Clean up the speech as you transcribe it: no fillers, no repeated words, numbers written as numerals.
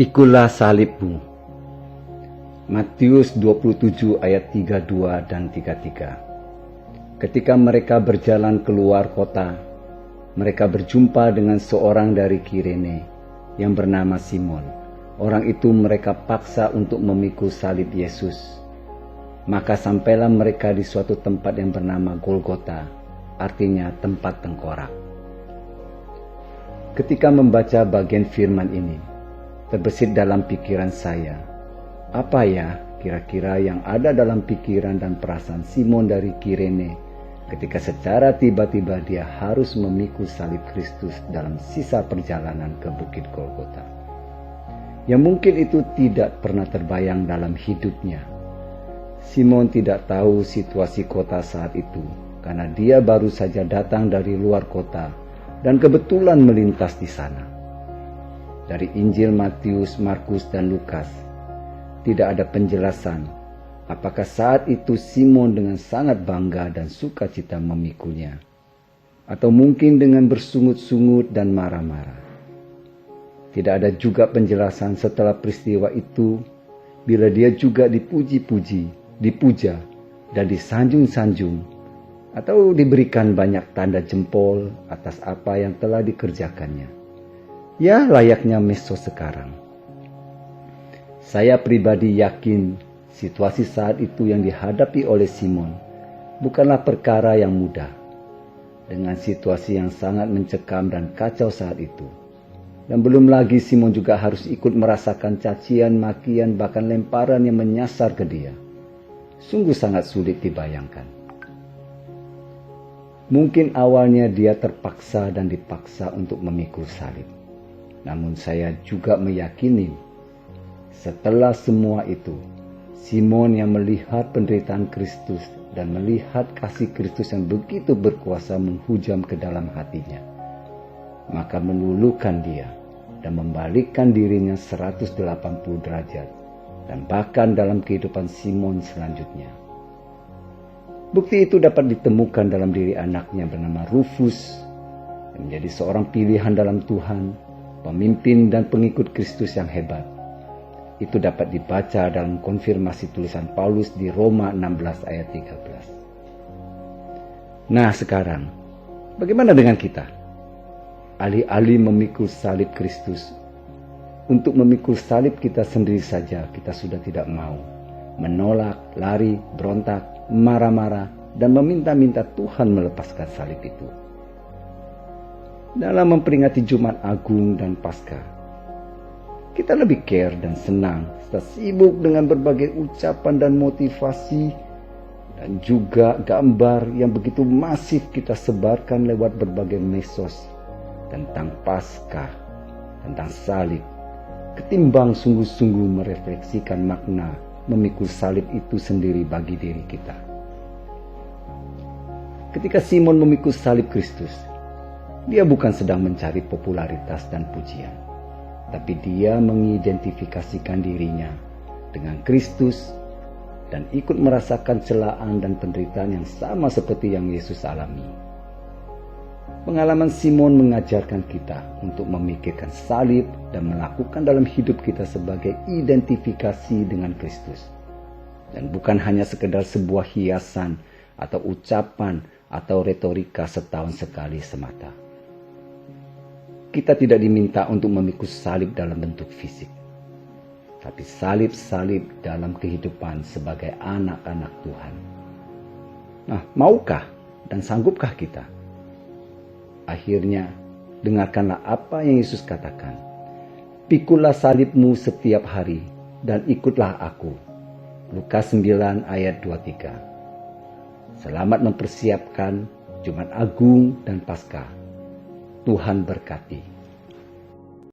Pikulah salibmu. Matius 27 ayat 32 dan 33. Ketika mereka berjalan keluar kota, mereka berjumpa dengan seorang dari Kirene yang bernama Simon. Orang itu mereka paksa untuk memikul salib Yesus. Maka sampailah mereka di suatu tempat yang bernama Golgota, artinya tempat tengkorak. Ketika membaca bagian firman ini, terbesit dalam pikiran saya, apa ya kira-kira yang ada dalam pikiran dan perasaan Simon dari Kirene ketika secara tiba-tiba dia harus memikul salib Kristus dalam sisa perjalanan ke Bukit Golgota. Yang mungkin itu tidak pernah terbayang dalam hidupnya. Simon tidak tahu situasi kota saat itu karena dia baru saja datang dari luar kota dan kebetulan melintas di sana. Dari Injil Matius, Markus, dan Lukas, tidak ada penjelasan apakah saat itu Simon dengan sangat bangga dan sukacita memikulnya, atau mungkin dengan bersungut-sungut dan marah-marah. Tidak ada juga penjelasan setelah peristiwa itu, bila dia juga dipuji-puji, dipuja, dan disanjung-sanjung, atau diberikan banyak tanda jempol atas apa yang telah dikerjakannya. Ya, layaknya mesos sekarang. Saya pribadi yakin situasi saat itu yang dihadapi oleh Simon bukanlah perkara yang mudah. Dengan situasi yang sangat mencekam dan kacau saat itu. Dan belum lagi Simon juga harus ikut merasakan cacian, makian, bahkan lemparan yang menyasar ke dia. Sungguh sangat sulit dibayangkan. Mungkin awalnya dia terpaksa dan dipaksa untuk memikul salib. Namun saya juga meyakini setelah semua itu, Simon yang melihat penderitaan Kristus dan melihat kasih Kristus yang begitu berkuasa menghujam ke dalam hatinya, maka meluluhkan dia dan membalikkan dirinya 180 derajat dan bahkan dalam kehidupan Simon selanjutnya. Bukti itu dapat ditemukan dalam diri anaknya bernama Rufus yang menjadi seorang pilihan dalam Tuhan, pemimpin dan pengikut Kristus yang hebat. Itu dapat dibaca dalam konfirmasi tulisan Paulus di Roma 16 ayat 13. Nah sekarang, bagaimana dengan kita? Alih-alih memikul salib Kristus, untuk memikul salib kita sendiri saja kita sudah tidak mau. Menolak, lari, berontak, marah-marah, dan meminta-minta Tuhan melepaskan salib itu. Dalam memperingati Jumat Agung dan Paskah, kita lebih care dan senang serta sibuk dengan berbagai ucapan dan motivasi dan juga gambar yang begitu masif kita sebarkan lewat berbagai mesos tentang Paskah, tentang salib, ketimbang sungguh-sungguh merefleksikan makna memikul salib itu sendiri bagi diri kita. Ketika Simon memikul salib Kristus, dia bukan sedang mencari popularitas dan pujian, tapi dia mengidentifikasikan dirinya dengan Kristus dan ikut merasakan celaan dan penderitaan yang sama seperti yang Yesus alami. Pengalaman Simon mengajarkan kita untuk memikirkan salib dan melakukan dalam hidup kita sebagai identifikasi dengan Kristus. Dan bukan hanya sekedar sebuah hiasan atau ucapan atau retorika setahun sekali semata. Kita tidak diminta untuk memikul salib dalam bentuk fisik, tapi salib-salib dalam kehidupan sebagai anak-anak Tuhan. Nah, maukah dan sanggupkah kita? Akhirnya, dengarkanlah apa yang Yesus katakan. Pikullah salibmu setiap hari dan ikutlah aku. Lukas 9 ayat 23. Selamat mempersiapkan Jumat Agung dan Paskah. Tuhan berkati.